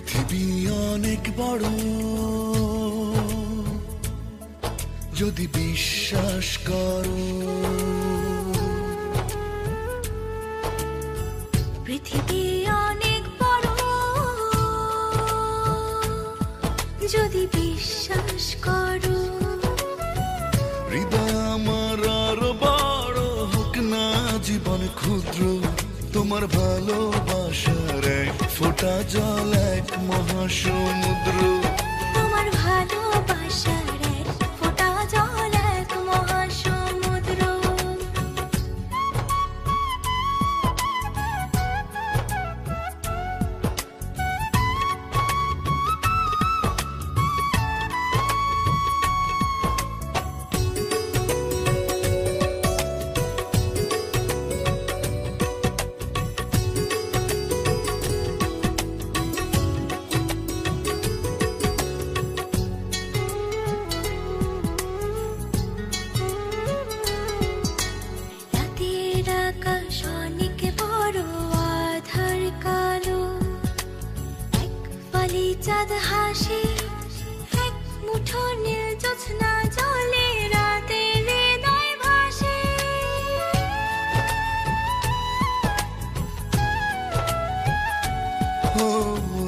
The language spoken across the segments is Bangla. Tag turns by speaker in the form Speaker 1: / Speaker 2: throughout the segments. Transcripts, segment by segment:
Speaker 1: পৃথিবী অনেক বড়, যদি বিশ্বাস করো।
Speaker 2: পৃথিবী অনেক বড়, যদি বিশ্বাস করো।
Speaker 1: হৃদয় আমার আরো বড় হোক না জীবন ক্ষুদ্র, তোমার ভালোবাসার এক ফোঁটা জল এক মহাসমুদ্র।
Speaker 2: তোমার ভালোবাসার এক ফোঁটা জল এক মহাসমুদ্র। আকাশ অনেক বড়, আধার কালো, এক ফালি চাঁদ হাসে, এক মুঠো নীল জ্যোৎস্না জলে, রাতের হৃদয় ভাসে।
Speaker 1: ও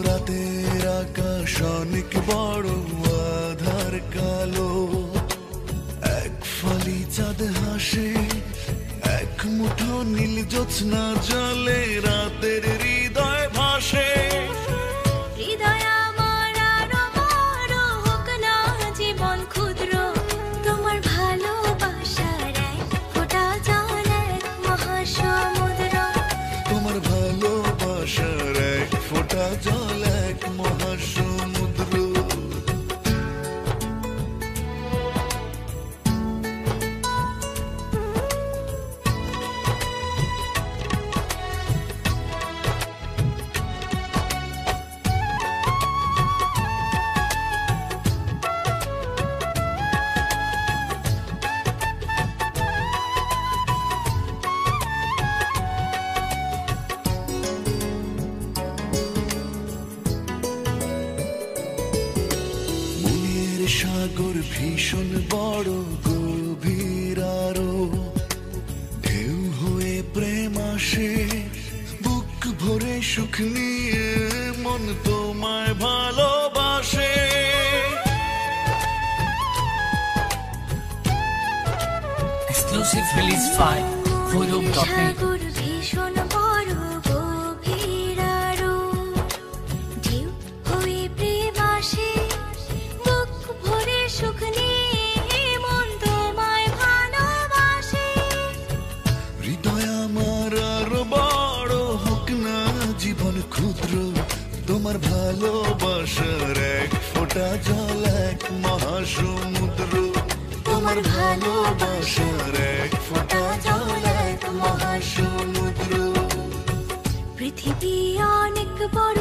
Speaker 1: রাতের আকাশ অনেক বড়, আধার কালো, এক ফালি চাঁদ হাসে, এক মুঠো নীল জ্যোৎস্না জলে, রাতের হৃদয় ভাসে।
Speaker 2: হৃদয় আমার আরো বড় হোক না জীবন ক্ষুদ্র, তোমার ভালোবাসার এক ফোঁটা জল এক মহাসমুদ্র।
Speaker 1: তোমার ভালোবাসার এক ফোঁটা জল এক মহাসমুদ্র। সাগর ভীষণ বড়, গভীর আরো, ঢেউ হয়ে প্রেম আসে, বুক ভরে সুখ নিয়ে মন তোমায় ভালোবাসে।
Speaker 3: Exclusive release 5 Volume.me।
Speaker 2: সাগর ভীষণ বড়, গভীর আরো, ঢেউ হয়ে প্রেম আসে, বুক ভরে সুখ নিয়ে মন তোমায় ভালোবাসে।
Speaker 1: হৃদয় আমার আরো বড় হোক না জীবন ক্ষুদ্র, তোমার ভালোবাসার এক ফোঁটা জল এক মহাসমুদ্র। তোমার ভালোবাসার এক ফোঁটা জল এক মহাসমুদ্র।
Speaker 2: পৃথিবী অনেক বড়,